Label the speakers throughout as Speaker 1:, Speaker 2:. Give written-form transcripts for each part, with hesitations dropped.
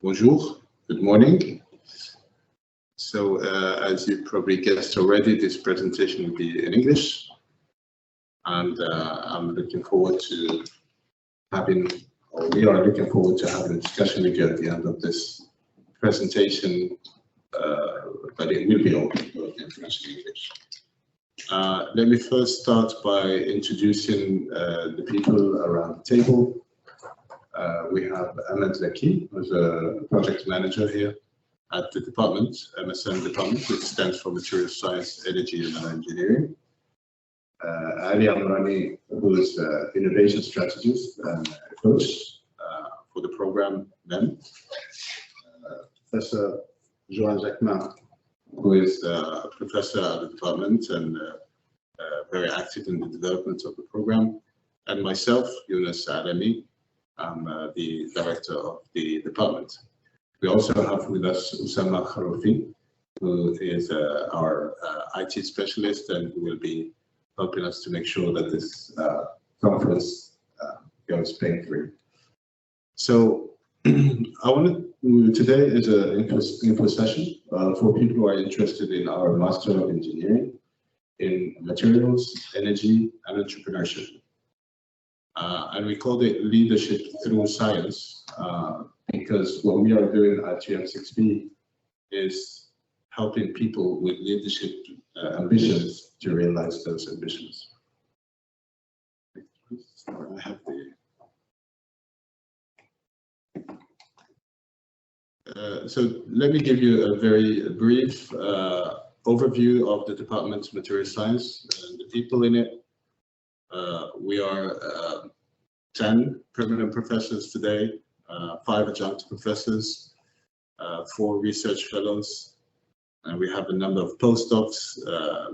Speaker 1: Bonjour, good morning. So as you probably guessed already, this presentation will be in English. And I'm looking forward to having, or we are looking forward to having a discussion with you at the end of this presentation, but it will be open both in French and English. Let me first start by introducing the people around the table. We have Ahmed Zaki, who's a project manager here at the department, MSN department, which stands for Materials Science, Energy and Nano-engineering. Ali Amrani, who is innovation strategist and coach for the program then. Professor Joan Jacquemin, who is a professor at the department and very active in the development of the program. And myself, Yunus Adami, I'm the director of the department. We also have with us Usama Kharoufi, who is our IT specialist and who will be helping us to make sure that this conference goes pain-free. So today is an info session for people who are interested in our Master of Engineering in Materials, Energy, and Entrepreneurship. And we called it Leadership Through Science because what we are doing at GM6B is helping people with leadership ambitions to realize those ambitions. I have so let me give you a very brief overview of the department's material science and the people in it. We are 10 permanent professors today, 5 adjunct professors, 4 research fellows, and we have a number of postdocs,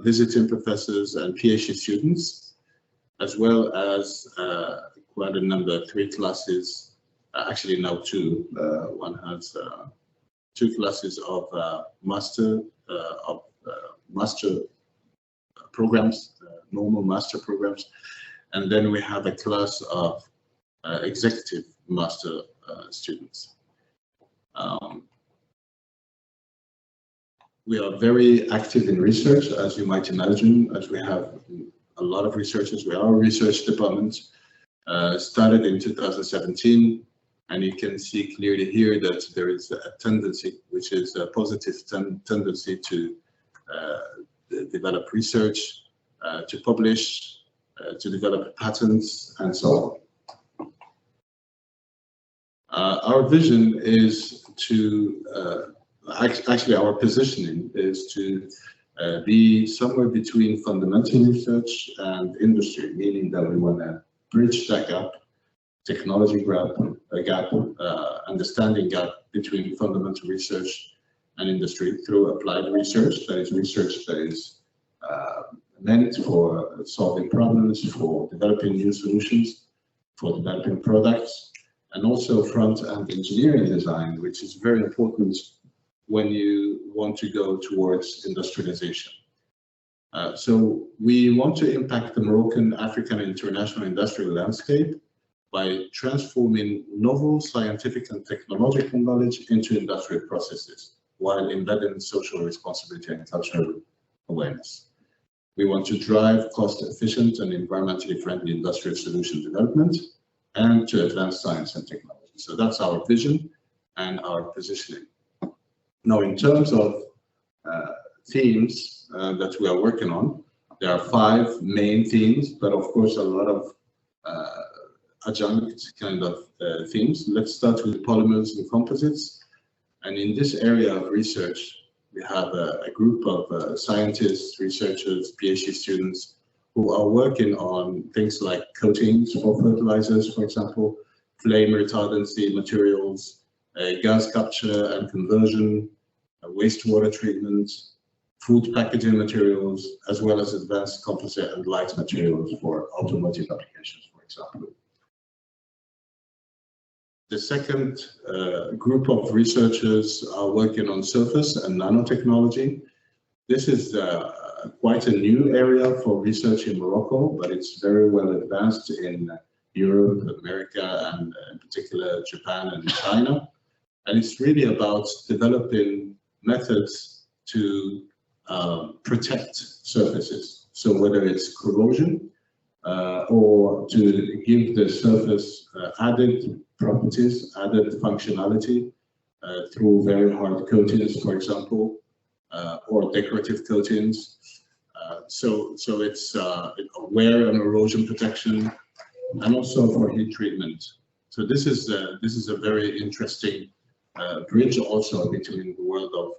Speaker 1: visiting professors and PhD students, as well as quite a number, 3 classes, actually now 2. One has 2 classes of master programs, normal master programs, and then we have a class of executive master students. We are very active in research, as you might imagine, as we have a lot of researchers. We are a research department, started in 2017, and you can see clearly here that there is a tendency, which is a positive tendency to develop research, to publish, to develop patents, and so on. Our vision is to, actually our positioning is to be somewhere between fundamental research and industry, meaning that we want to bridge that gap, technology gap, understanding gap between fundamental research and industry through applied research, that is meant for solving problems, for developing new solutions, for developing products, and also front-end engineering design, which is very important when you want to go towards industrialization. So we want to impact the Moroccan, African, and international industrial landscape by transforming novel scientific and technological knowledge into industrial processes, while embedding social responsibility and cultural awareness. We want to drive cost-efficient and environmentally friendly industrial solution development and to advance science and technology. So that's our vision and our positioning. Now, in terms of themes that we are working on, there are 5 main themes, but of course a lot of adjunct kind of themes. Let's start with polymers and composites. And in this area of research, we have a group of scientists, researchers, PhD students who are working on things like coatings for fertilizers, for example, flame retardancy materials, gas capture and conversion, wastewater treatment, food packaging materials, as well as advanced composite and light materials for automotive applications, for example. The second group of researchers are working on surface and nanotechnology. This is quite a new area for research in Morocco, but it's very well advanced in Europe, America, and in particular Japan and China. And it's really about developing methods to protect surfaces. So whether it's corrosion or to give the surface added properties, added functionality through very hard coatings, for example, or decorative coatings. So it's wear and erosion protection, and also for heat treatment. So this is a very interesting bridge also between the world of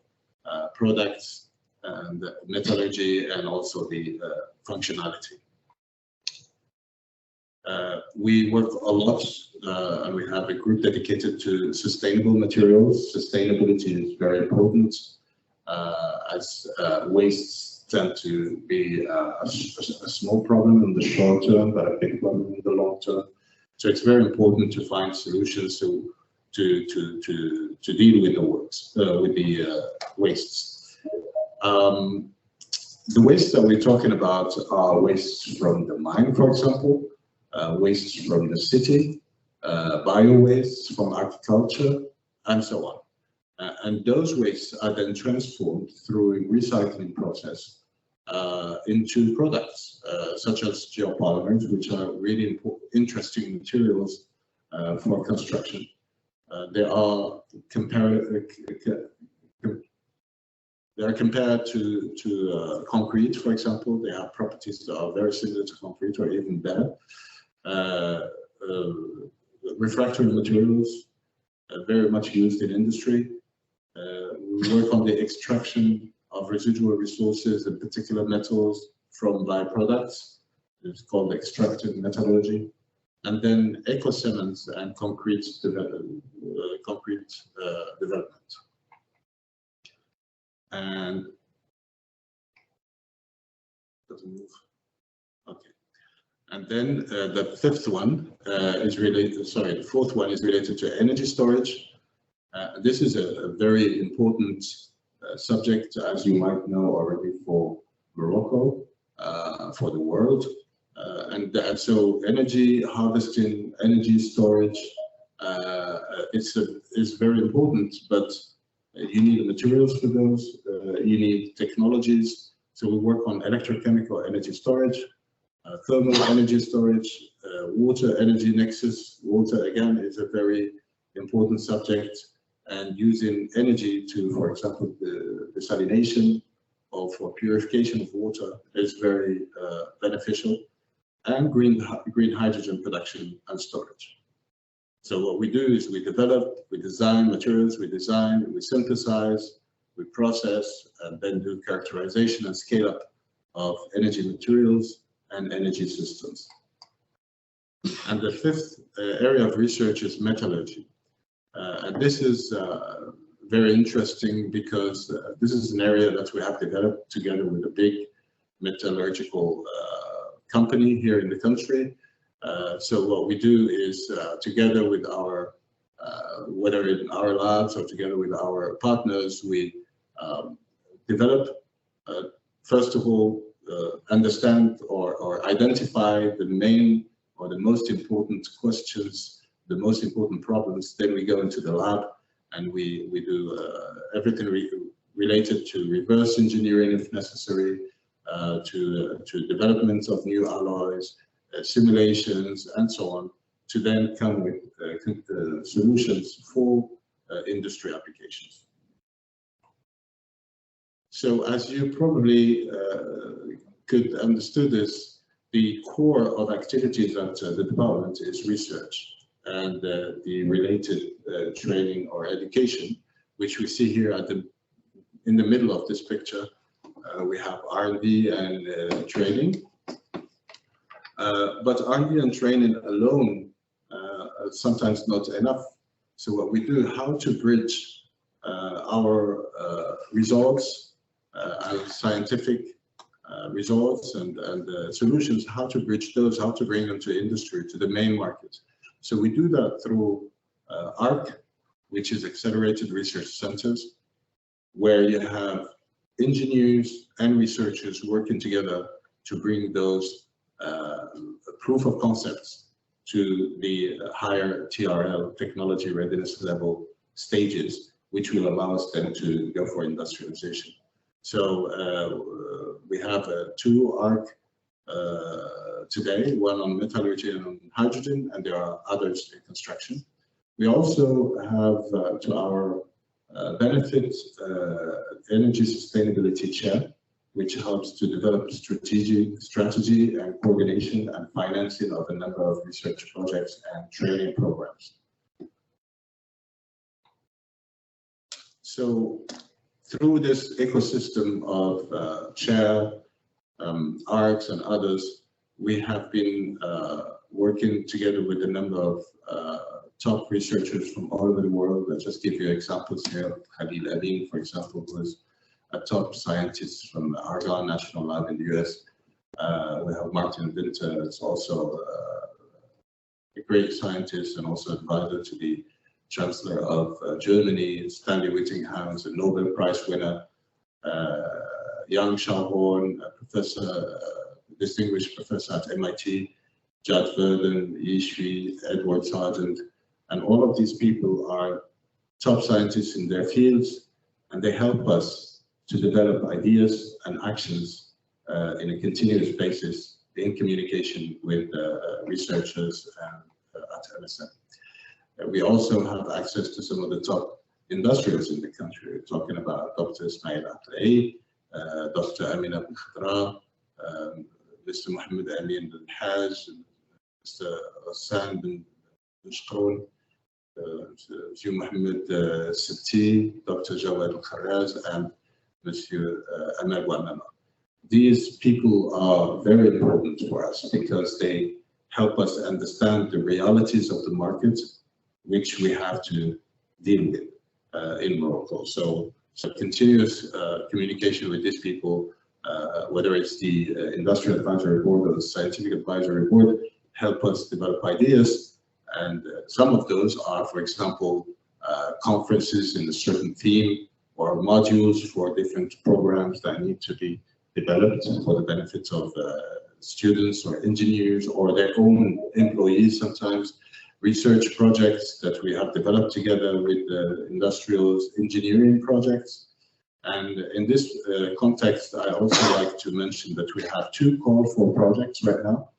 Speaker 1: products and metallurgy and also the functionality. We work a lot and we have a group dedicated to sustainable materials. Sustainability is very important as wastes tend to be a small problem in the short term, but a big problem in the long term. So it's very important to find solutions to deal with the wastes. The wastes that we're talking about are wastes from the mine, for example, wastes from the city, bio-wastes from agriculture, and so on. And those wastes are then transformed through a recycling process into products, such as geopolymers, which are really interesting materials for construction. They are compared to concrete, for example. They have properties that are very similar to concrete or even better. Refractory materials, very much used in industry. We work on the extraction of residual resources, in particular metals, from byproducts. It's called extractive metallurgy. And then eco-cements and concrete development. And doesn't move. Okay. And then the fifth one is related. Sorry, the fourth one is related to energy storage. This is a very important subject, as you might know already, for Morocco, for the world. And so energy harvesting, energy storage, is very important, but you need materials for those, you need technologies. So we work on electrochemical energy storage, thermal energy storage, water energy nexus. Water, again, is a very important subject, and using energy to, for example, the desalination or for purification of water is very beneficial, and green hydrogen production and storage. So what we do is we develop, we design materials, we synthesize, we process, and then do characterization and scale up of energy materials and energy systems. And the fifth area of research is metallurgy. And this is very interesting because this is an area that we have developed together with a big metallurgical company here in the country. So what we do is together with our, whether in our labs or together with our partners, we develop, first of all, understand or identify the main or the most important questions, the most important problems. Then we go into the lab and we do everything related to reverse engineering if necessary, to development of new alloys, simulations, and so on, to then come with solutions for industry applications. So as you probably could understood this, the core of activities at the department is research and the related training or education, which we see here in the middle of this picture. We have R&D and training. But R&D and training alone sometimes not enough. So what we do, how to bridge our results and scientific results and solutions, how to bridge those, how to bring them to industry, to the main market. So we do that through ARC, which is Accelerated Research Centers, where you have engineers and researchers working together to bring those proof of concepts to the higher TRL, technology readiness level, stages, which will allow us then to go for industrialization. So we have 2 ARC today, one on metallurgy and on hydrogen, and there are others in construction. We also have, to our benefit, energy sustainability chair, which helps to develop strategy and coordination and financing of a number of research projects and training programs. So through this ecosystem of chair, ARCs and others, we have been working together with a number of top researchers from all over the world. I'll just give you examples here. Khalil Amin, for example, who is a top scientist from the Argonne National Lab in the US. We have Martin Winter, who's also a great scientist and also advisor to the Chancellor of Germany. Stanley Whittingham is a Nobel Prize winner. Yang Xiaohorn, a professor, distinguished professor at MIT. Judd Verden, Yi Shui, Edward Sargent, and all of these people are top scientists in their fields, and they help us to develop ideas and actions in a continuous basis in communication with researchers at MSN. We also have access to some of the top industrials in the country. We're talking about Dr. Ismail Atlai, Dr. Amin Abu Khadra, Mr. Mohammed Amin bin Haj, Mr. Hassan bin Shkoun, Mr. Mohammed Sitti, Dr. Jawad Al-Kharraz, and Monsieur Amal Ouamama. These people are very important for us because they help us understand the realities of the market, which we have to deal with in Morocco. So continuous communication with these people, whether it's the Industrial Advisory Board or the Scientific Advisory Board, help us develop ideas. And some of those are, for example, conferences in a certain theme or modules for different programs that need to be developed for the benefit of students or engineers or their own employees sometimes. Research projects that we have developed together with industrials, engineering projects. And in this context, I also like to mention that we have 2 call for projects right now,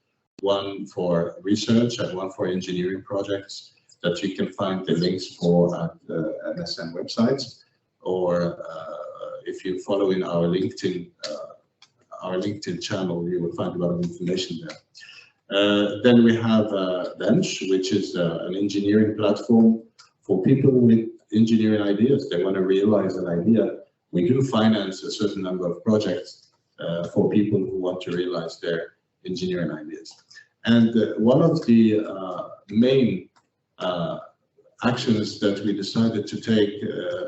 Speaker 1: one for research and one for engineering projects that you can find the links for at the MSN website, or if you follow in our LinkedIn channel, you will find a lot of information there. Then we have Bench, which is an engineering platform for people with engineering ideas. They want to realize an idea. We do finance a certain number of projects for people who want to realize their engineering ideas. And one of the main actions that we decided to take,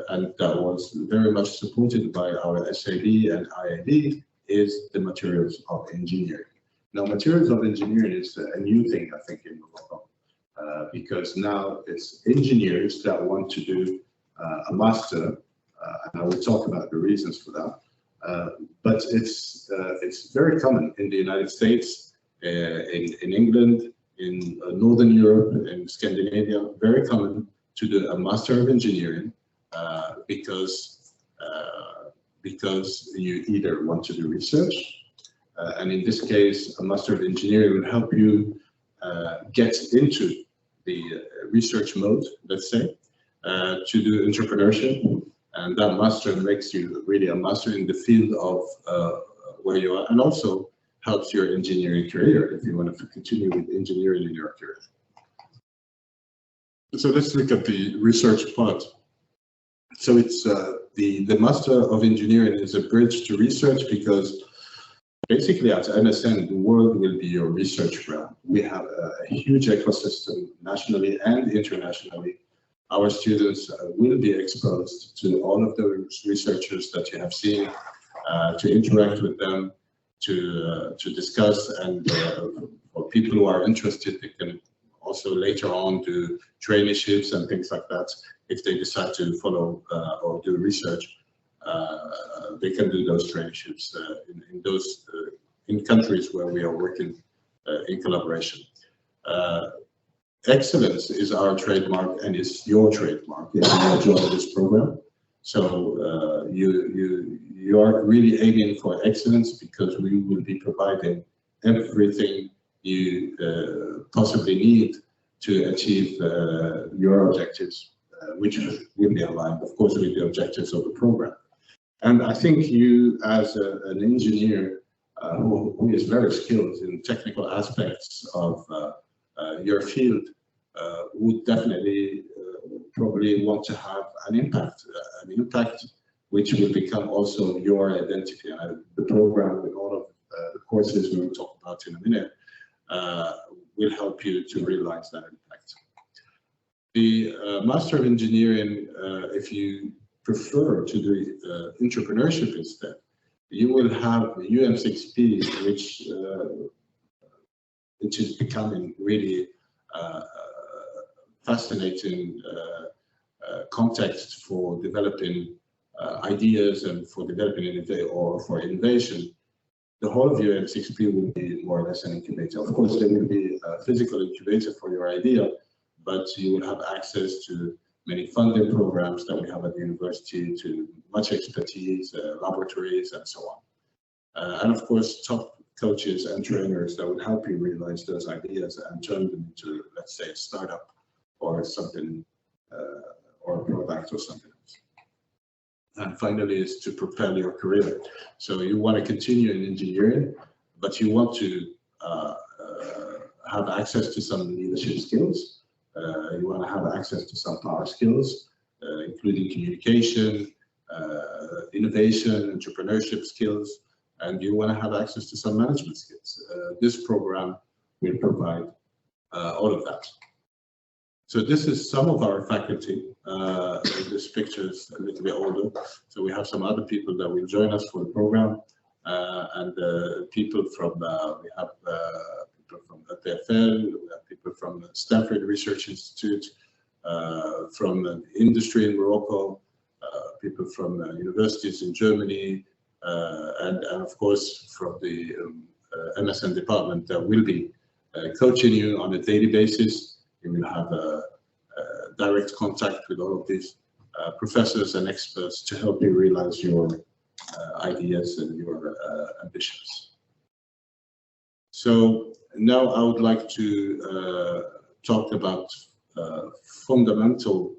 Speaker 1: and that was very much supported by our SAB and IAB, is the materials of engineering. Now, materials of engineering is a new thing, I think, in Morocco, because now it's engineers that want to do a master, and I will talk about the reasons for that. But it's very common in the United States, in England, in Northern Europe, in Scandinavia, very common to do a Master of Engineering because you either want to do research, and in this case, a Master of Engineering will help you get into the research mode, let's say, to do entrepreneurship, and that Master makes you really a master in the field of where you are, and also helps your engineering career if you want to continue with engineering in your career. So let's look at the research part. So it's the Master of Engineering is a bridge to research, because basically at MSN, the world will be your research ground. We have a huge ecosystem nationally and internationally. Our students will be exposed to all of those researchers that you have seen, to interact with them, to discuss, and for people who are interested, they can also later on do traineeships and things like that. If they decide to follow or do research, they can do those traineeships in countries where we are working in collaboration. excellence is our trademark and is your trademark if you join this program. So you are really aiming for excellence because we will be providing everything you possibly need to achieve your objectives, which will be aligned, of course, with the objectives of the program. And I think you, as an engineer who is very skilled in technical aspects of your field, would definitely probably want to have an impact which will become also your identity. The program with all of the courses we will talk about in a minute will help you to realize that impact. The Master of Engineering, if you prefer to do entrepreneurship instead, you will have UM6P, which is becoming really fascinating context for developing ideas and for developing for innovation. The whole of UM6P will be more or less an incubator. Of course, there will be a physical incubator for your idea, but you will have access to many funding programs that we have at the university, to much expertise, laboratories, and so on. And of course, top coaches and trainers that will help you realize those ideas and turn them into, let's say, a startup or something, or a product or something else. And finally is to propel your career. So you want to continue in engineering, but you want to have access to some leadership skills. You want to have access to some power skills, including communication, innovation, entrepreneurship skills, and you want to have access to some management skills. This program will provide all of that. So this is some of our faculty. This picture is a little bit older. So we have some other people that will join us for the program, and people from, we have people from the TFL, we have people from the Stanford Research Institute, from industry in Morocco, people from universities in Germany, and of course from the MSN department that will be coaching you on a daily basis. You will have a direct contact with all of these professors and experts to help you realize your ideas and your ambitions. So now I would like to talk about fundamental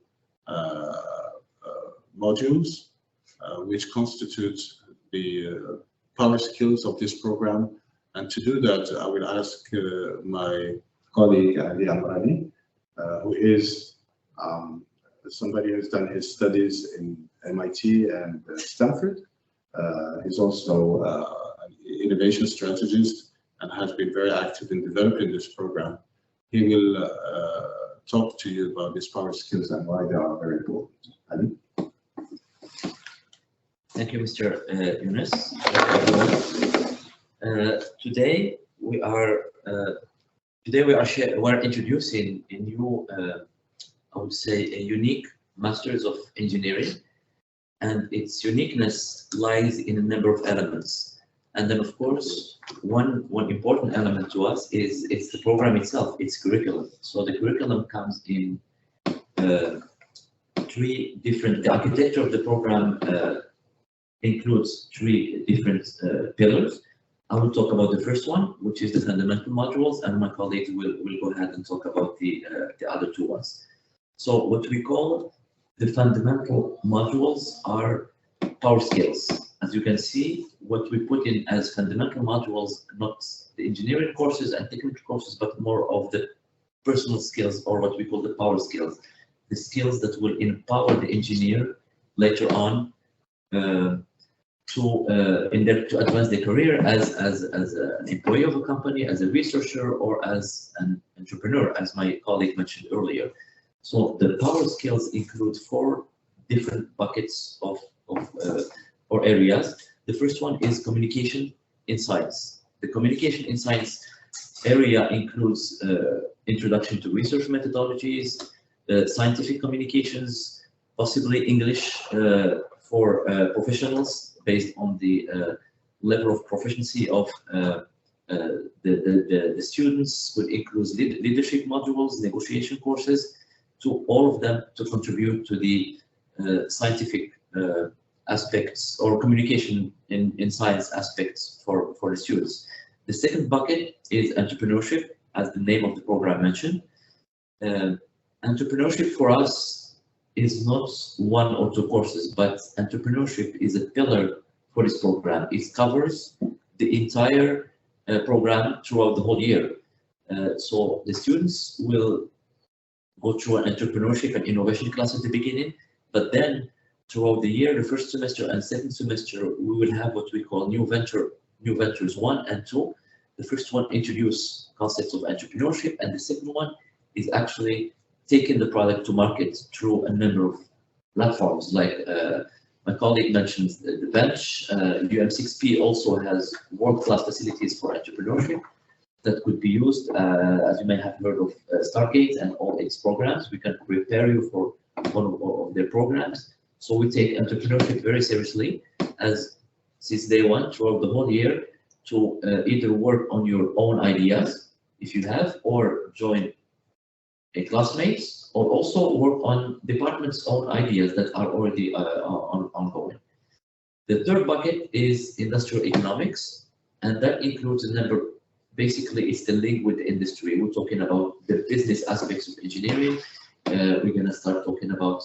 Speaker 1: modules, which constitute the power skills of this program. And to do that, I will ask my colleague Ali Amrani, who is somebody who's done his studies in MIT and Stanford. He's also an innovation strategist and has been very active in developing this program. He will talk to you about these power skills and why they are very important. Ali?
Speaker 2: Thank you, Mr. Yunus. Today we are introducing a new, I would say, a unique Masters of Engineering, and its uniqueness lies in a number of elements. And then, of course, one important element to us is it's the program itself, its curriculum. So the curriculum comes in three different. The architecture of the program includes three different pillars. I will talk about the first one, which is the fundamental modules, and my colleagues will go ahead and talk about the other two ones. So what we call the fundamental modules are power skills. As you can see, what we put in as fundamental modules, not the engineering courses and technical courses, but more of the personal skills, or what we call the power skills, the skills that will empower the engineer later on to advance their career as an employee of a company, as a researcher, or as an entrepreneur, as my colleague mentioned earlier. So the power skills include four different buckets or areas. The first one is communication in science. The communication in science area includes introduction to research methodologies, scientific communications, possibly English for professionals, based on the level of proficiency of The students will include leadership modules, negotiation courses, to all of them to contribute to the scientific aspects or communication in science aspects for the students. The second bucket is entrepreneurship, as the name of the program mentioned. Entrepreneurship for us is not one or two courses, but entrepreneurship is a pillar for this program. It covers the entire program throughout the whole year. So the students will go through an entrepreneurship and innovation class at the beginning, but then throughout the year, the first semester and second semester, we will have what we call new ventures 1 and 2. The first one introduce concepts of entrepreneurship, and the second one is actually taking the product to market through a number of platforms. Like my colleague mentioned the bench. UM6P also has world-class facilities for entrepreneurship that could be used, as you may have heard of Stargate and all its programs. We can prepare you for one of their programs. So we take entrepreneurship very seriously, as since day one throughout the whole year, to either work on your own ideas, if you have, or join a classmates, or also work on department's own ideas that are already ongoing. The third bucket is industrial economics, and that includes a number. Basically, it's the link with the industry. We're talking about the business aspects of engineering. We're going to start talking about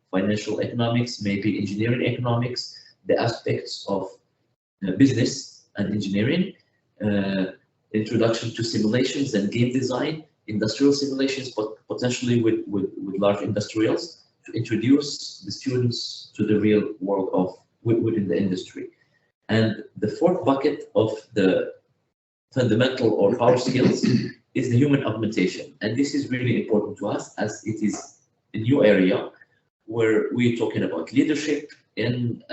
Speaker 2: financial economics, maybe engineering economics, the aspects of business and engineering, introduction to simulations and game design, industrial simulations, but potentially with large industrials, to introduce the students to the real world of within the industry. And the fourth bucket of the fundamental or power skills is the human augmentation. And this is really important to us, as it is a new area where we're talking about leadership and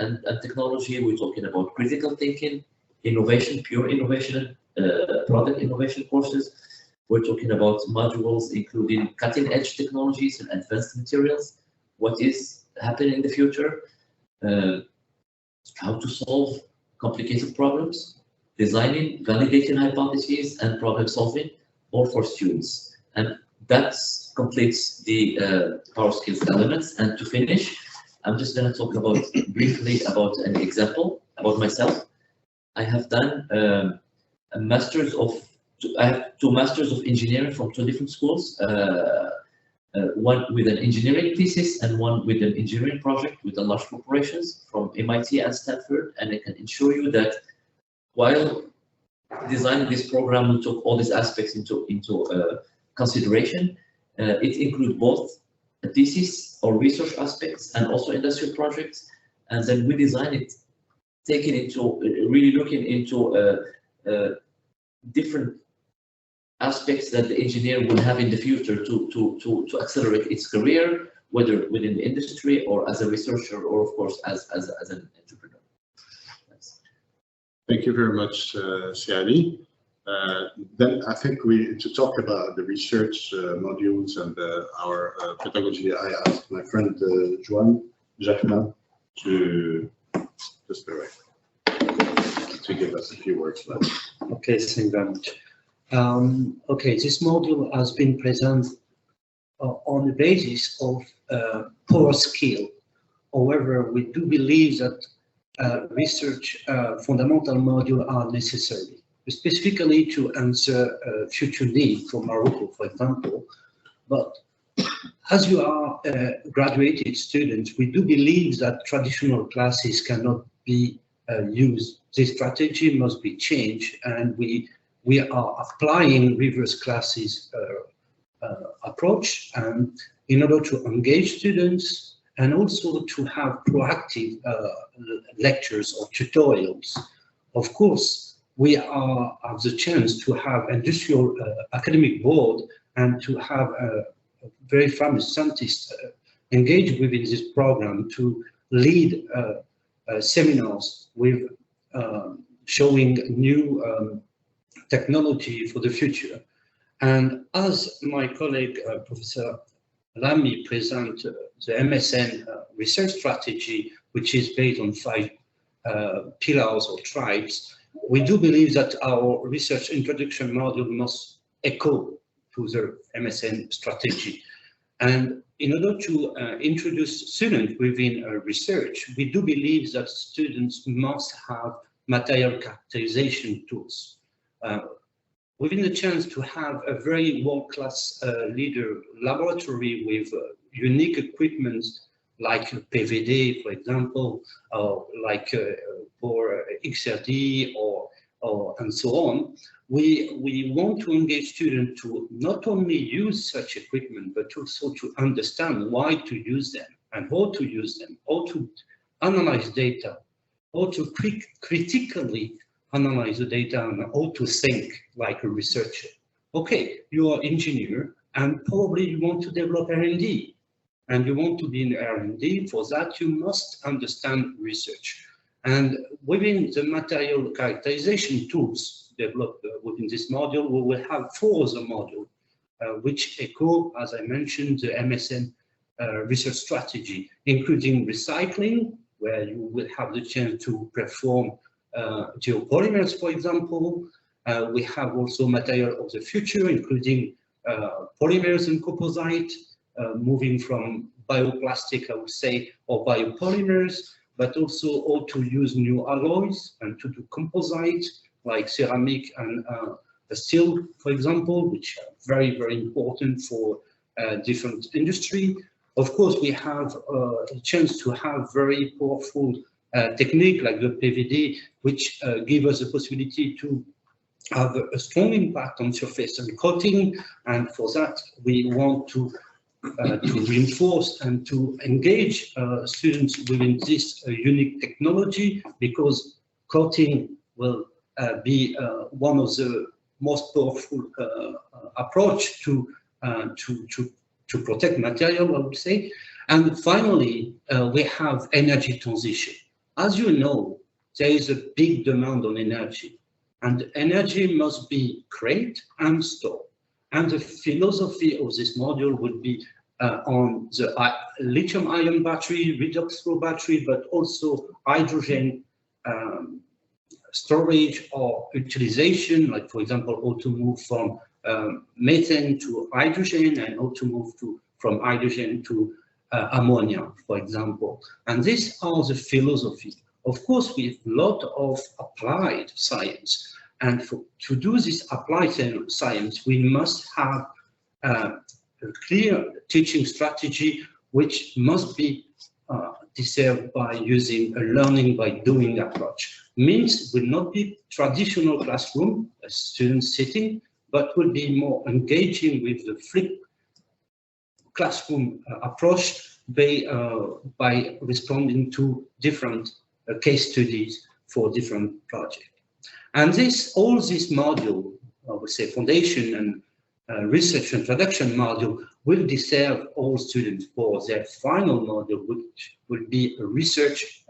Speaker 2: technology. We're talking about critical thinking, innovation, pure innovation, product innovation courses. We're talking about modules including cutting edge technologies and advanced materials, what is happening in the future, how to solve complicated problems, designing, validating hypotheses, and problem solving, all for students. And that completes the power skills elements. And to finish, I'm just going to talk about briefly about an example about myself. I have done I have 2 masters of engineering from 2 different schools, one with an engineering thesis and one with an engineering project with the large corporations from MIT and Stanford. And I can assure you that while designing this program, we took all these aspects into consideration. It includes both a thesis or research aspects and also industrial projects. And then we designed it, taking into really looking into different aspects that the engineer will have in the future to accelerate its career, whether within the industry or as a researcher, or of course as an entrepreneur. Thanks.
Speaker 1: Thank you very much, Siali. Then I think to talk about the research modules and our pedagogy, I asked my friend Joan Jacquemin to just to give us a few words left.
Speaker 3: Okay, thank you very much. Okay, this module has been presented on the basis of power skill. However, we do believe that research fundamental modules are necessary, specifically to answer future needs for Morocco, for example. But as you are graduated students, we do believe that traditional classes cannot be used. This strategy must be changed, and we are applying reverse classes approach, and in order to engage students and also to have proactive lectures or tutorials. Of course, we have the chance to have industrial academic board and to have a very famous scientists engaged within this program to lead seminars with showing new technology for the future. And as my colleague, Professor Lamy, present the MSN research strategy, which is based on 5 pillars or tribes, we do believe that our research introduction module must echo to the MSN strategy. And in order to introduce students within research, we do believe that students must have material characterization tools. Within the chance to have a very world-class leader laboratory with unique equipment like PVD, for example, or like for XRD or and so on, we want to engage students to not only use such equipment, but also to understand why to use them and how to use them, how to analyze data, how to critically analyze the data, and how to think like a researcher. Okay, you are an engineer and probably you want to develop R&D, and you want to be in R&D. For that, you must understand research. And within the material characterization tools developed within this module, we will have 4 other modules, which echo, as I mentioned, the MSN research strategy, including recycling, where you will have the chance to perform geopolymers, for example. We have also material of the future, including polymers and composites, moving from bioplastic, I would say, or biopolymers, but also how to use new alloys and to do composite, like ceramic and steel, for example, which are very, very important for different industry. Of course, we have a chance to have very powerful technique like the PVD, which give us the possibility to have a strong impact on surface and coating. And for that, we want to reinforce and to engage students within this unique technology, because coating will be one of the most powerful approach to protect material, I would say. And finally, we have energy transition. As you know, there is a big demand on energy, and energy must be created and stored. And the philosophy of this module would be on the lithium-ion battery, redox flow battery, but also hydrogen storage or utilization, like for example, how to move from methane to hydrogen, and how to move from hydrogen to ammonia, for example. And these are the philosophy. Of course, we have a lot of applied science. And to do this applied science, we must have a clear teaching strategy, which must be deserved by using a learning by doing approach. Means will not be traditional classroom, a student sitting, but will be more engaging with the flipped classroom approach by responding to different case studies for different projects. And all this module, I would say foundation and research introduction module, will deserve all students for their final module, which will be a research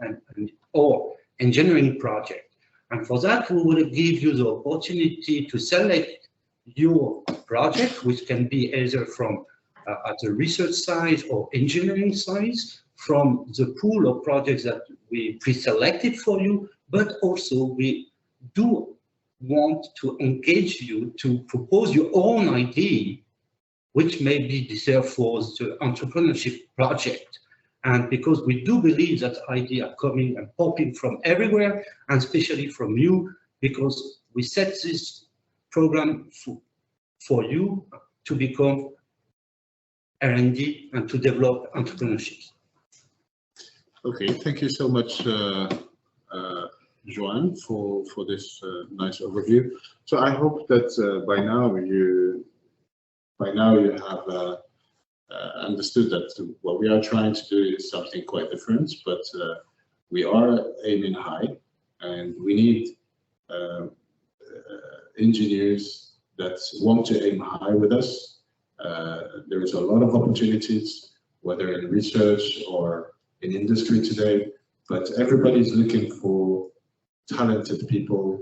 Speaker 3: or engineering project. And for that, we will give you the opportunity to select your project, which can be either from at the research side or engineering side, from the pool of projects that we pre-selected for you, but also we do want to engage you to propose your own idea, which may be deserved for the entrepreneurship project. And because we do believe that ideas are coming and popping from everywhere, and especially from you, because we set this program for you to become R&D and to develop entrepreneurship.
Speaker 1: Okay, thank you so much, Joanne, for this nice overview. So I hope that by now you have understood that what we are trying to do is something quite different, but we are aiming high, and we need engineers that want to aim high with us. There is a lot of opportunities, whether in research or in industry today, but everybody's looking for talented people,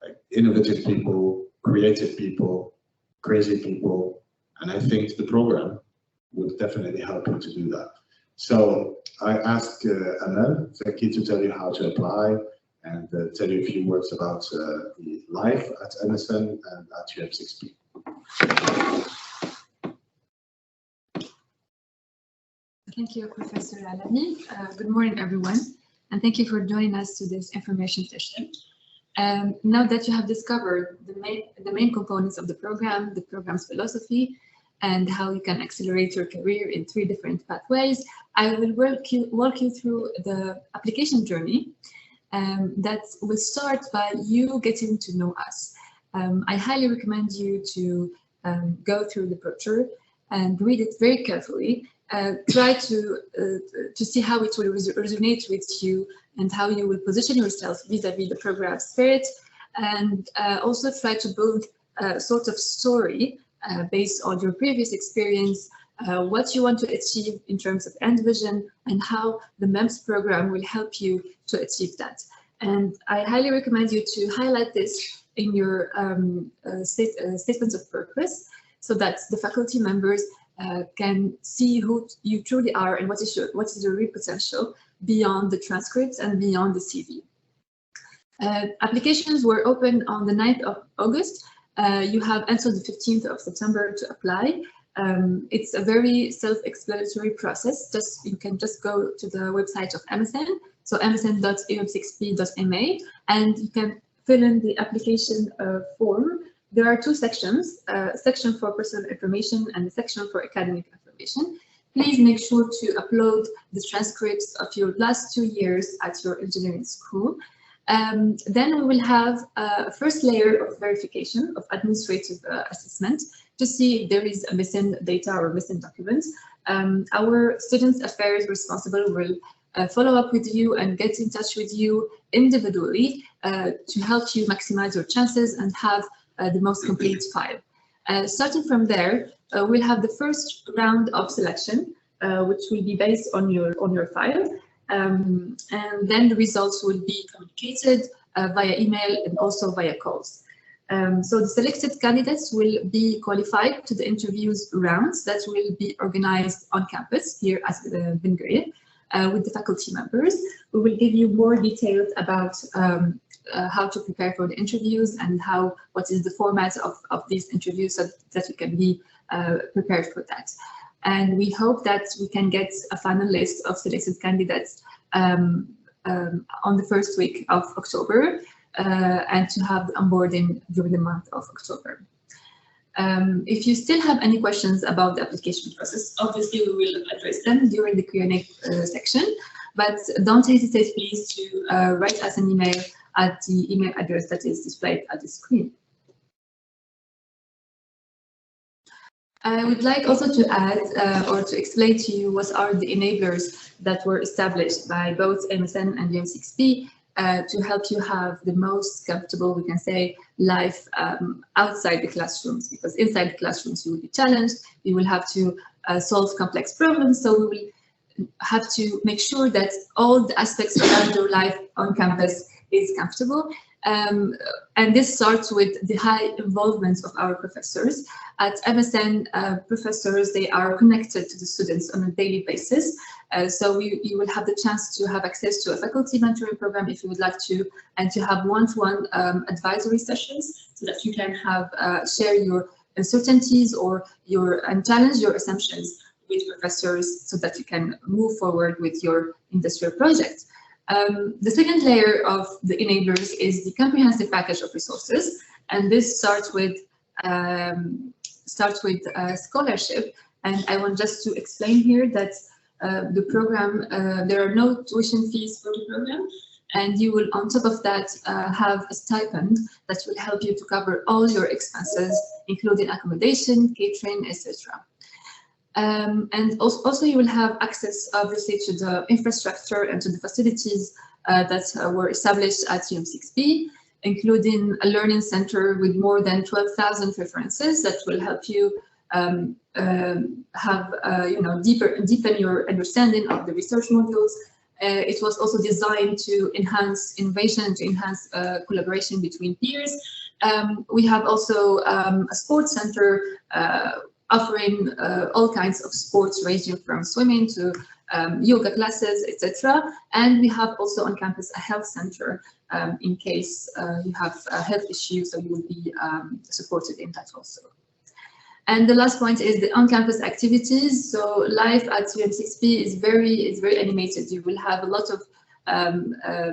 Speaker 1: like innovative people, creative people, crazy people, and I think the program would definitely help you to do that. So I ask Amel, Zaki, to tell you how to apply and tell you a few words about the life at MSN and at UM6B.
Speaker 4: Thank you, Professor Alami. Good morning, everyone, and thank you for joining us to this information session. Now that you have discovered the main components of the program's philosophy, and how you can accelerate your career in 3 different pathways, I will walk you through the application journey that will start by you getting to know us. I highly recommend you to go through the brochure and read it very carefully. Try to see how it will resonate with you and how you will position yourself vis-a-vis the program spirit, and also try to build a sort of story based on your previous experience, what you want to achieve in terms of end vision, and how the MEMS program will help you to achieve that. And I highly recommend you to highlight this in your statements of purpose, so that the faculty members can see who you truly are and what is your real potential beyond the transcripts and beyond the CV. Applications were open on the 9th of August. You have until the 15th of September to apply. It's a very self-explanatory process. You can just go to the website of MSN, so msn.um6p.ma, and you can fill in the application form. There are 2 sections, a section for personal information and a section for academic information. Please make sure to upload the transcripts of your last 2 years at your engineering school. Then we will have a first layer of verification of administrative assessment to see if there is a missing data or missing documents. Our students affairs responsible will follow up with you and get in touch with you individually to help you maximize your chances and have the most complete file. Starting from there, we'll have the first round of selection, which will be based on your file. And then the results will be communicated via email and also via calls. So the selected candidates will be qualified to the interviews rounds that will be organized on campus here at Ben Gurion with the faculty members. We will give you more details about how to prepare for the interviews and what is the format of these interviews, so that you can be prepared for that. And we hope that we can get a final list of selected candidates on the first week of October and to have the onboarding during the month of October. If you still have any questions about the application process, obviously we will address them during the Q&A section, but don't hesitate please to write us an email at the email address that is displayed at the screen. I would like also to add or to explain to you what are the enablers that were established by both MSN and UM6B to help you have the most comfortable, we can say, life outside the classrooms, because inside the classrooms you will be challenged, you will have to solve complex problems, so we will have to make sure that all the aspects around your life on campus is comfortable. And this starts with the high involvement of our professors. At MSN, professors, they are connected to the students on a daily basis. So you will have the chance to have access to a faculty mentoring program if you would like to, and to have one-to-one advisory sessions so that you can have share your uncertainties or and challenge your assumptions with professors so that you can move forward with your industrial project. The second layer of the enablers is the comprehensive package of resources, and this starts with scholarship. And I want just to explain here that the program, there are no tuition fees for the program, and you will on top of that have a stipend that will help you to cover all your expenses, including accommodation, catering, etc. And also you will have access, obviously, to the infrastructure and to the facilities that were established at UM6B, including a learning center with more than 12,000 references that will help you deepen your understanding of the research modules. It was also designed to enhance innovation, to enhance collaboration between peers. We have also a sports center offering all kinds of sports, ranging from swimming to yoga classes, etc. And we have also on campus a health center in case you have health issues, so you will be supported in that also. And the last point is the on-campus activities. So life at UM6P is very animated. You will have a lot of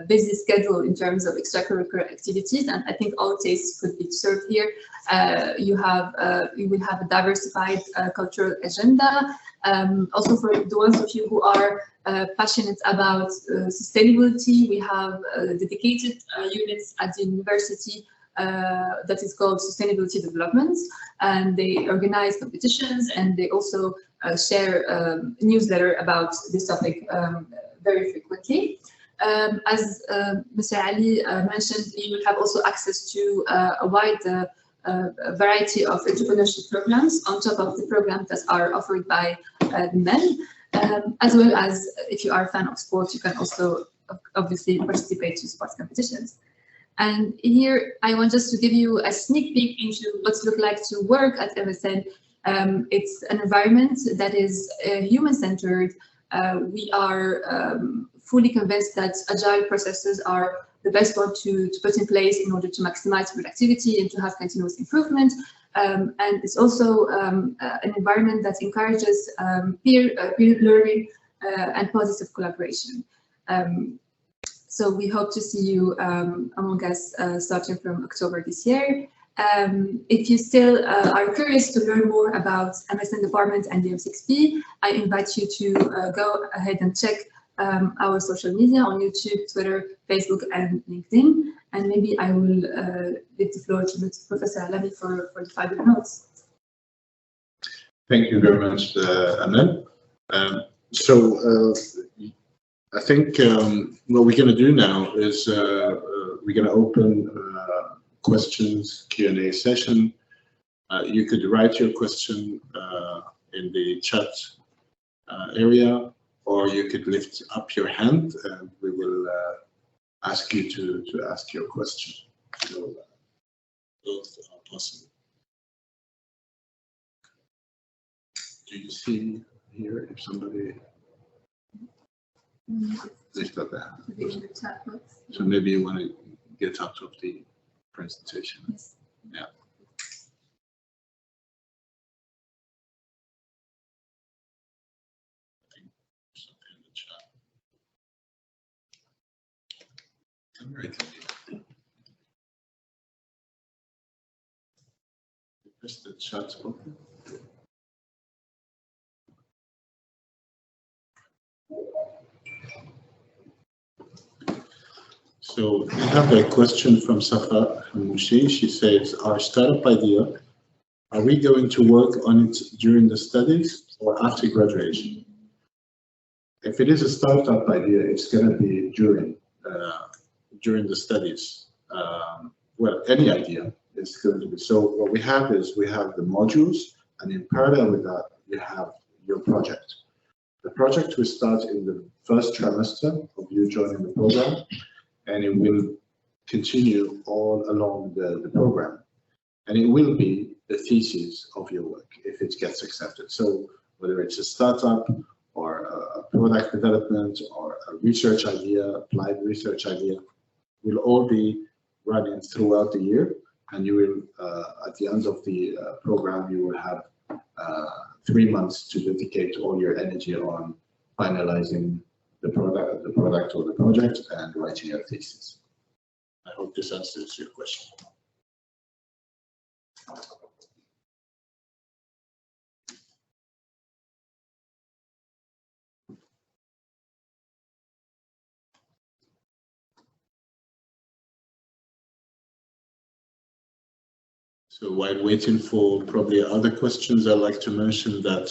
Speaker 4: busy schedule in terms of extracurricular activities, and I think all tastes could be served here. You will have a diversified cultural agenda. Also for the ones of you who are passionate about sustainability, we have dedicated units at the university that is called Sustainability Development, and they organize competitions, and they also share newsletter about this topic very frequently. As Mr. Ali mentioned, you will have also access to a wide variety of entrepreneurship programs on top of the programs that are offered by the men, as well as if you are a fan of sports, you can also obviously participate in sports competitions. And here I want just to give you a sneak peek into what it looks like to work at MSN. It's an environment that is human-centered. We are fully convinced that agile processes are the best one to put in place in order to maximize productivity and to have continuous improvement. And it's also an environment that encourages peer learning and positive collaboration. So we hope to see you among us starting from October this year. If you still are curious to learn more about MSN department and UM6P, I invite you to go ahead and check our social media on YouTube, Twitter, Facebook, and LinkedIn. And maybe I will give the floor to Professor Alami for the final notes.
Speaker 1: Thank you very much, Amel. I think what we're going to do now is we're going to open questions Q&A session. You could write your question in the chat area, or you could lift up your hand and we will ask you to ask your question. So both are possible. Do you see here if somebody lift up their hand? So maybe you want to get out of the presentation.
Speaker 4: Yes.
Speaker 1: Yeah. Right. Press the chat open. So we have a question from Safa Hamouchi. She says, our startup idea, are we going to work on it during the studies or after graduation? If it is a startup idea, it's going to be during the studies. Well, any idea is going to be. So what we have is we have the modules, and in parallel with that, you have your project. The project will start in the first trimester of you joining the program, and it will continue all along the program. And it will be the thesis of your work if it gets accepted. So whether it's a startup or a product development or a research idea, applied research idea, will all be running throughout the year. And you will, at the end of the program, you will have 3 months to dedicate all your energy on finalizing the product or the project and writing your thesis. I hope this answers your question. So while waiting for probably other questions, I'd like to mention that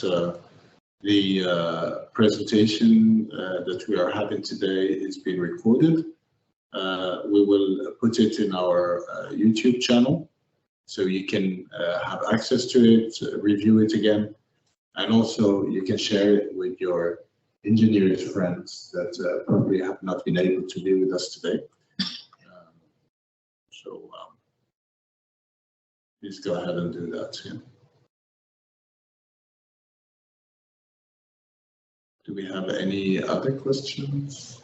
Speaker 1: the presentation that we are having today is being recorded. We will put it in our YouTube channel, so you can have access to it, review it again, and also you can share it with your engineers friends that probably have not been able to be with us today. Please go ahead and do that. Yeah. Do we have any other questions?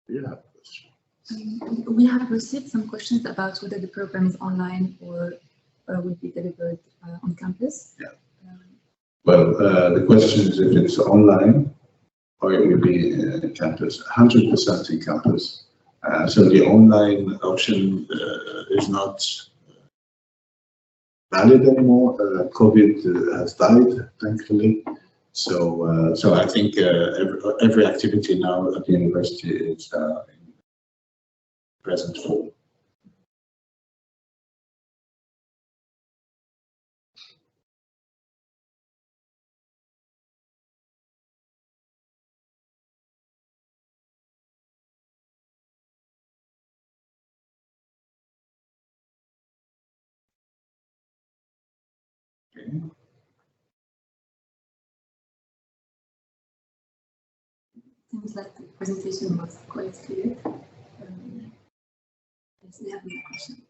Speaker 1: Do you have questions?
Speaker 4: We have received some questions about whether the program is online or will be delivered on campus.
Speaker 1: Yeah. Well, the question is if it's online or it will be in campus, 100% in campus. So the online option is not valid anymore. COVID has died, thankfully. So, so I think every activity now at the university is in present form. Okay.
Speaker 4: Seems like the presentation was quite clear. Yes, we have no question.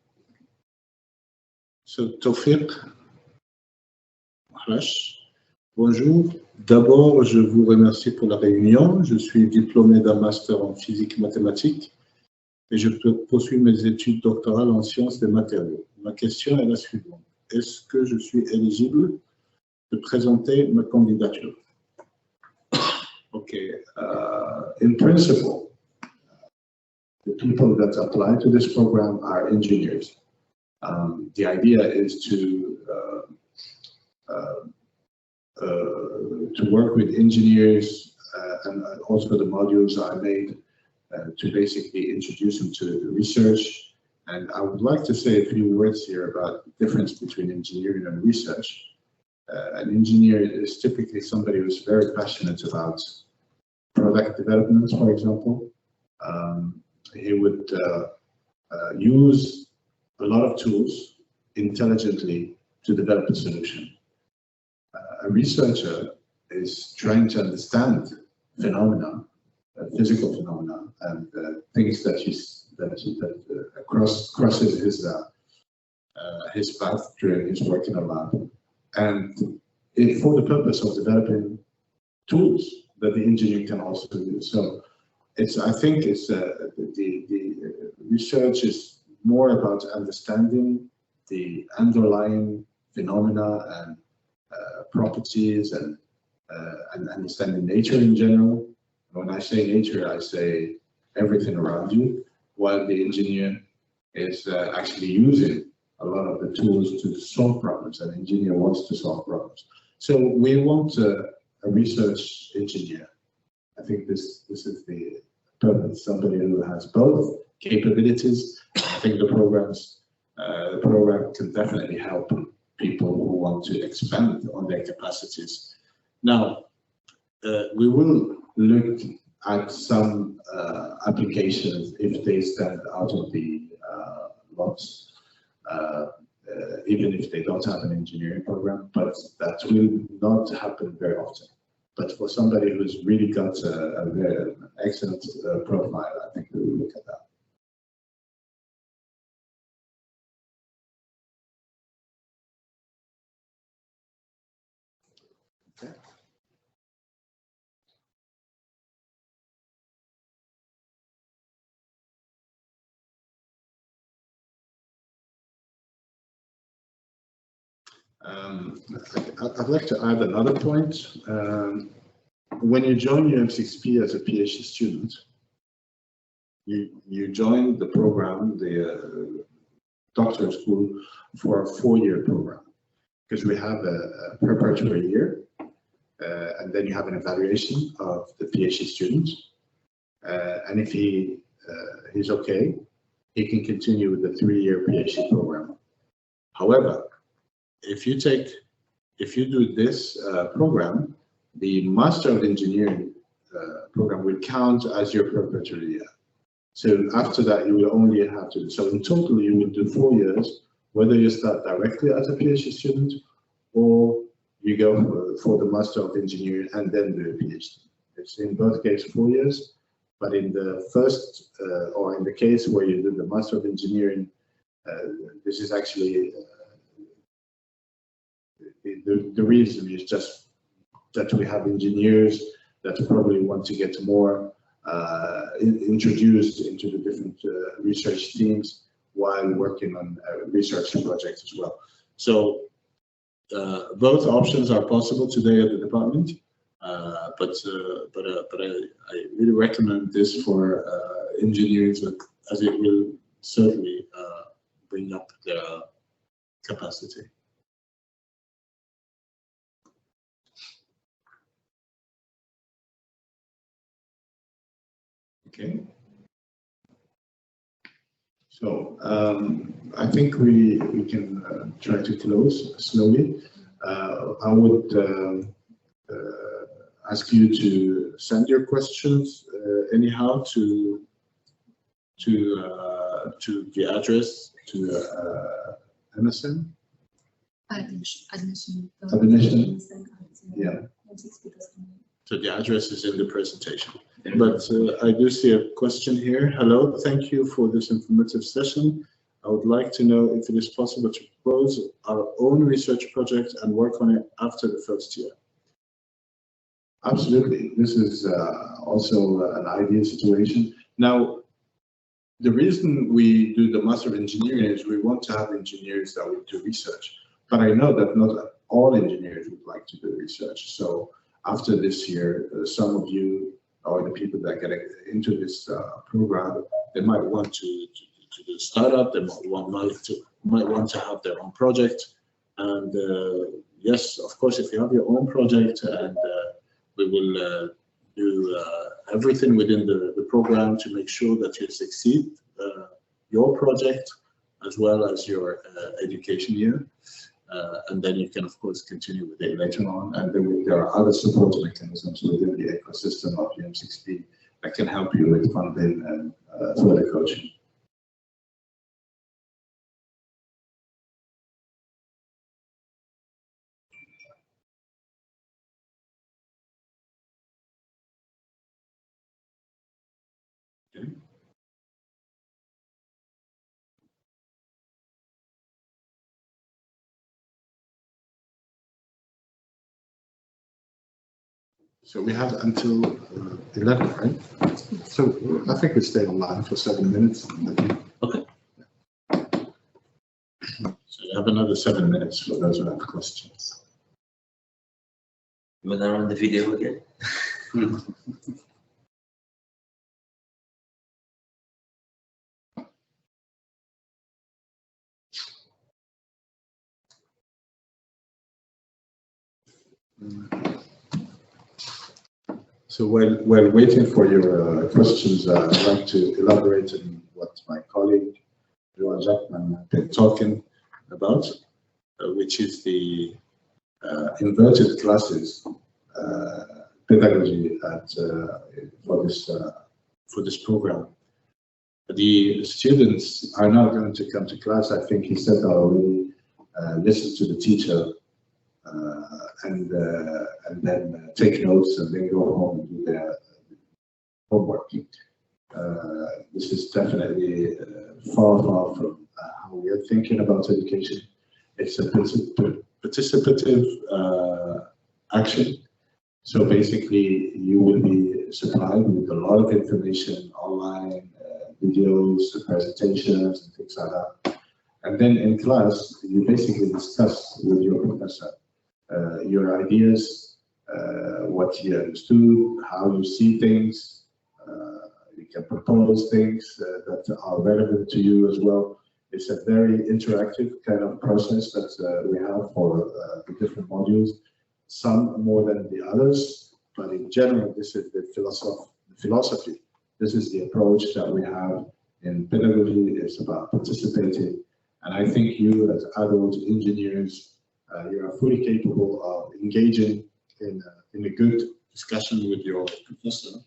Speaker 1: So, Tawfiq, bonjour. D'abord, je vous remercie pour la réunion. Je suis diplômé d'un master en physique mathématique et je poursuis mes études doctorales en sciences des matériaux. Ma question est la suivante. Est-ce que je suis éligible de présenter ma candidature? Okay, in principle, the people that apply to this program are engineers. The idea is to work with engineers, and also the modules are made to basically introduce them to research. And I would like to say a few words here about the difference between engineering and research. An engineer is typically somebody who's very passionate about product development, for example. He would use a lot of tools intelligently to develop a solution. A researcher is trying to understand phenomena, physical phenomena, and things that crosses his path during his work in a lab, and for the purpose of developing tools that the engineer can also use. So I think the research is more about understanding the underlying phenomena and properties and understanding nature in general. When I say nature, I say everything around you, while the engineer is actually using a lot of the tools to solve problems. An engineer wants to solve problems. So we want a research engineer. I think this is the purpose, somebody who has both capabilities. I think the program can definitely help people who want to expand on their capacities. Now, we will look at some applications if they stand out of the lots, even if they don't have an engineering program, but that will not happen very often. But for somebody who's really got a very excellent profile, I think we will look at that. Okay. I'd like to add another point. When you join UM6P as a PhD student, you join the program, the doctoral school, for a 4-year program, because we have a preparatory year, and then you have an evaluation of the PhD student, and if he's okay, he can continue with the 3-year PhD program. However, if you do this program, the Master of Engineering program will count as your preparatory year. So after that, you will only have to. So in total, you will do 4 years, whether you start directly as a PhD student or you go for the Master of Engineering and then do a PhD. It's in both cases 4 years, but in the first or in the case where you do the Master of Engineering, this is actually the the reason is just that we have engineers that probably want to get more introduced into the different research teams while working on research projects as well. So both options are possible today at the department, but I really recommend this for engineers, as it will certainly bring up their capacity. Okay. So I think we can try to close slowly. I would ask you to send your questions anyhow to the address to MSN.
Speaker 4: Admission.
Speaker 1: Yeah. So the address is in the presentation. But I do see a question here. Hello, thank you for this informative session. I would like to know if it is possible to propose our own research project and work on it after the first year. Absolutely. This is also an ideal situation. Now, the reason we do the Master of Engineering is we want to have engineers that would do research. But I know that not all engineers would like to do research. So after this year, some of you or the people that get into this program, they might want to do a startup, they might want to have their own project. And yes, of course, if you have your own project, and we will do everything within the program to make sure that you succeed your project as well as your education year. And then you can, of course, continue with it later on. And then there are other support mechanisms within the ecosystem of UM6B that can help you with funding and further coaching. Okay. So we have until 11, right? So I think we stay online for 7 minutes.
Speaker 2: Okay.
Speaker 1: So you have another 7 minutes for those who have questions.
Speaker 2: You want to run the video again?
Speaker 1: So while waiting for your questions, I'd like to elaborate on what my colleague Johan Jackman has been talking about, which is the inverted classes pedagogy for this program. The students are not going to come to class. I think he said already, listen to the teacher and then take notes and then go home and do their homework. This is definitely far from how we are thinking about education. It's a participative action. So basically, you will be supplied with a lot of information online, videos, presentations, and things like that. And then in class, you basically discuss with your professor your ideas, what you understood, how you see things. You can propose things that are relevant to you as well. It's a very interactive kind of process that we have for the different modules. Some more than the others, but in general, this is the philosophy. This is the approach that we have in pedagogy. It's about participating. And I think you as adult engineers, you are fully capable of engaging in a good discussion with your professor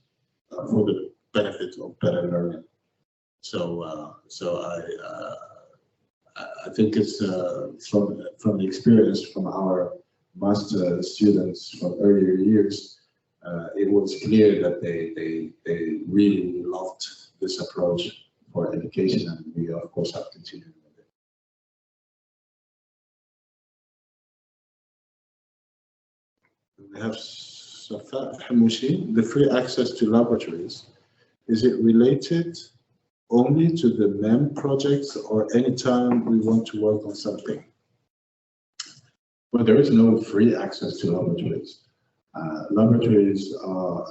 Speaker 1: for the benefit of better learning. So I think it's from the experience from our master students from earlier years, it was clear that they really loved this approach for education, and we of course have continued. we have Safa Hamouchi, the free access to laboratories. Is it related only to the MEM projects or anytime we want to work on something? Well, there is no free access to laboratories. Laboratories are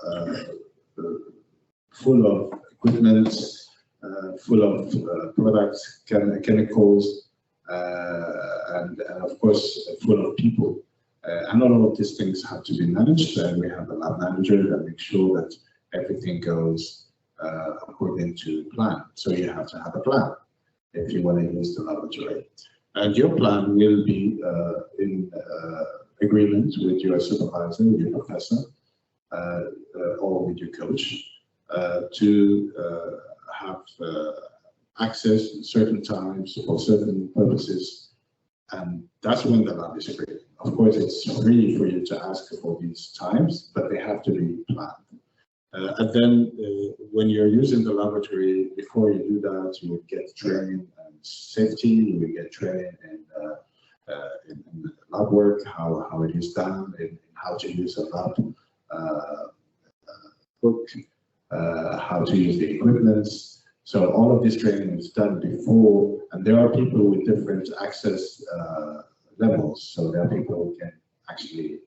Speaker 1: full of equipment, full of products, chemicals, and of course, full of people. And all of these things have to be managed, and we have a lab manager that makes sure that everything goes according to plan. So you have to have a plan if you want to use the laboratory. And your plan will be in agreement with your supervisor, your professor, or with your coach to have access at certain times for certain purposes. And that's when the lab is agreed. Of course, it's free for you to ask for these times, but they have to be planned. And then when you're using the laboratory, before you do that, you would get training and safety, you will get training in lab work, how it is done, in how to use a lab book, how to use the equipment. So all of this training is done before, and there are people with different access levels. So there are people who can actually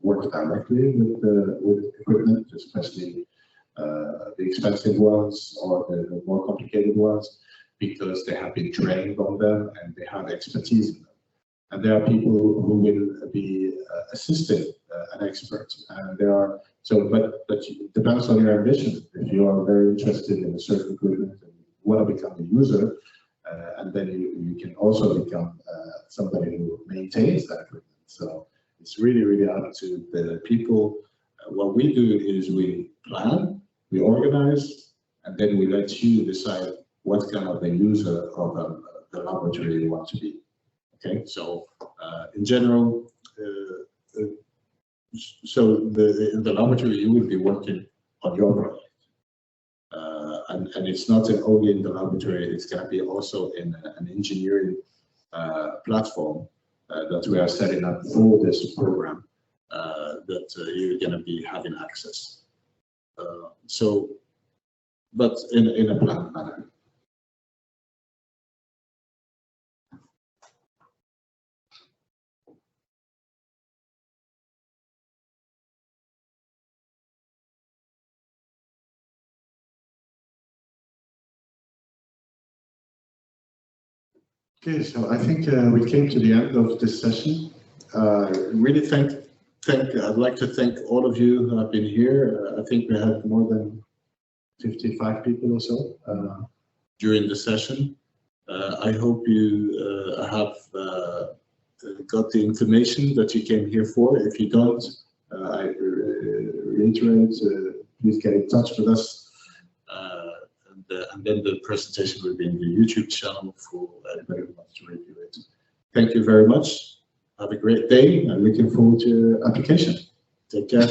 Speaker 1: work directly with equipment, especially the expensive ones or the more complicated ones, because they have been trained on them and they have expertise in them. And there are people who will be assisting an expert, and there are but it depends on your ambition. If you are very interested in a certain equipment and you want to become a user, and then you can also become somebody who maintains that equipment. So it's really up to the people. What we do is we plan, we organize, and then we let you decide what kind of a user of the laboratory you want to be. Okay, so in general, so in the laboratory you will be working on your project, and it's not only in the laboratory. It's going to be also in an engineering platform that we are setting up for this program that you're going to be having access. But in a planned manner. Okay, so I think we came to the end of this session. Really I'd like to thank all of you who have been here. I think we had more than 55 people or so during the session. I hope you have got the information that you came here for. If you don't, I reiterate, please get in touch with us. And then the presentation will be in the YouTube channel for anybody who wants to review it. Thank you very much. Have a great day. I'm looking forward to your application. Take care.